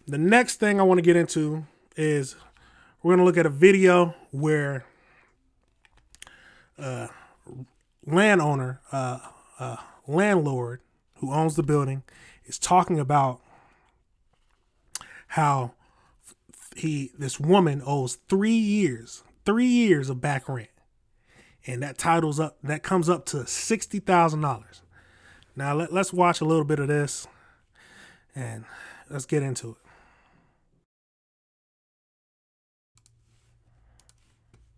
The next thing I want to get into is we're going to look at a video where landowner, landlord who owns the building is talking about how this woman owes 3 years of back rent. And that comes up to $60,000. Now let's watch a little bit of this and let's get into it.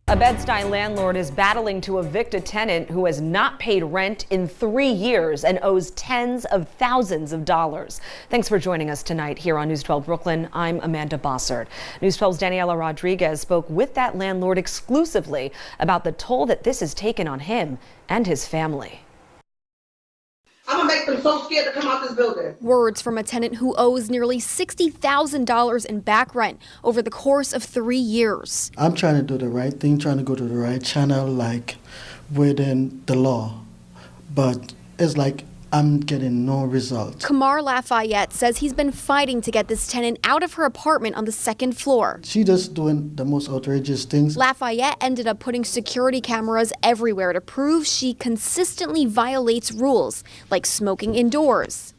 A Bed-Stuy landlord is battling to evict a tenant who has not paid rent in 3 years and owes tens of thousands of dollars. Thanks for joining us tonight here on News 12 Brooklyn. I'm Amanda Bossert. News 12's Daniela Rodriguez spoke with that landlord exclusively about the toll that this has taken on him and his family. I'm gonna make them so scared to come out this building. Words from a tenant who owes nearly $60,000 in back rent over the course of 3 years. I'm trying to do the right thing, trying to go to the right channel, like within the law. But it's like I'm getting no results. Kamar Lafayette says he's been fighting to get this tenant out of her apartment on the second floor. She just doing the most outrageous things. Lafayette ended up putting security cameras everywhere to prove she consistently violates rules, like smoking indoors,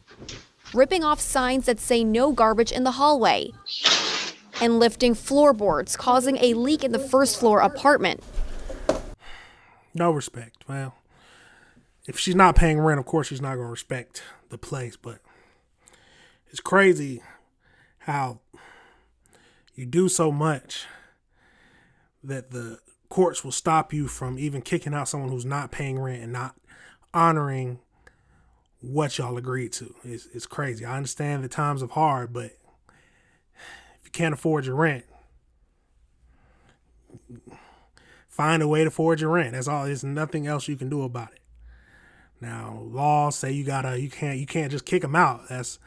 ripping off signs that say no garbage in the hallway, and lifting floorboards, causing a leak in the first floor apartment. No respect. Well, if she's not paying rent, of course she's not going to respect the place. But it's crazy how you do so much that the courts will stop you from even kicking out someone who's not paying rent and not honoring what y'all agreed to. It's crazy. I understand the times are hard, but if you can't afford your rent, find a way to afford your rent. That's all. There's nothing else you can do about it. Now, laws say you can't just kick them out. That's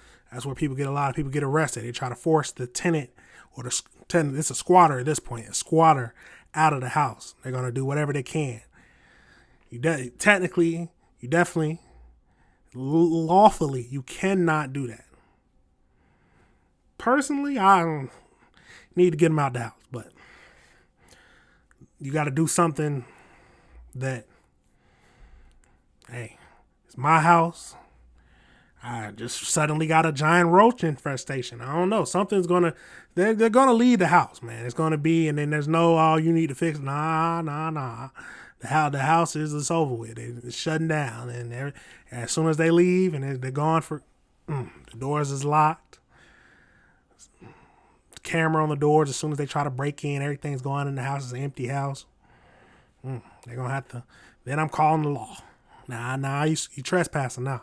where a lot of people get arrested. They try to force the tenant or the tenant. It's a squatter at this point. A squatter out of the house. They're gonna do whatever they can. Technically, definitely, lawfully, you cannot do that. Personally, I don't need to get them out the house, but you got to do something that, hey, it's my house. I just suddenly got a giant roach infestation. I don't know. They're gonna leave the house, man. It's gonna be, and then there's no, oh, you need to fix. Nah. The house is over with. It's shutting down, and as soon as they leave and they're gone the doors is locked. Camera on the doors. As soon as they try to break in, everything's going in the house. It's an empty house. They're gonna have to. Then I'm calling the law. Nah, you trespassing now.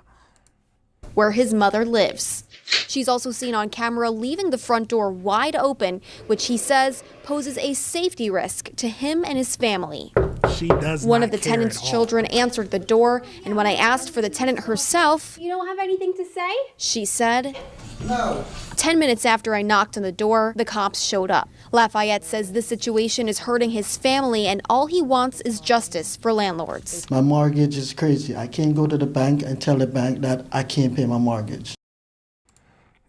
Where his mother lives. She's also seen on camera leaving the front door wide open, which he says poses a safety risk to him and his family. She does One not of the care tenant's at all. children answered the door, and when I asked for the tenant herself, "You don't have anything to say?" she said, No. 10 minutes after I knocked on the door, the cops showed up. Lafayette says this situation is hurting his family, and all he wants is justice for landlords. My mortgage is crazy. I can't go to the bank and tell the bank that I can't pay my mortgage.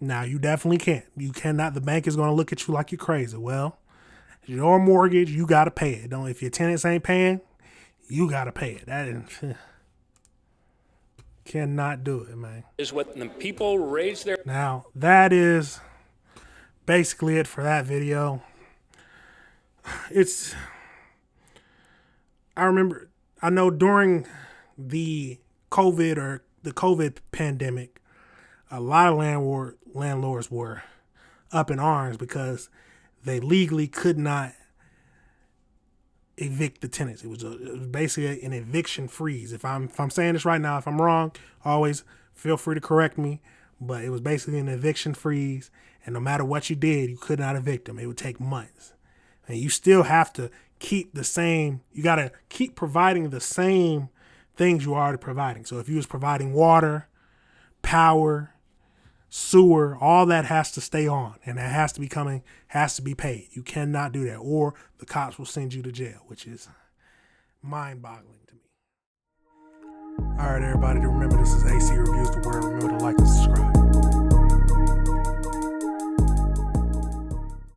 Now, you definitely can't. You cannot. The bank is going to look at you like you're crazy. Well, your mortgage, you got to pay it. If your tenants ain't paying, you got to pay it. That is, cannot do it, man. Is what the people raise their... Now, that is basically it for that video. I know during the COVID pandemic, a lot of landlords were up in arms because they legally could not evict the tenants. It was basically an eviction freeze. If I'm saying this right now, if I'm wrong, always feel free to correct me. But it was basically an eviction freeze, and no matter what you did, you could not evict them. It would take months, and you still have to keep the same. You got to keep providing the same things you are already providing. So if you was providing water, power, sewer, all that has to stay on, and that has to be paid. You cannot do that, or the cops will send you to jail, which is mind-boggling to me. All right, everybody, remember this is AC Reviews the Word. Remember to like and subscribe.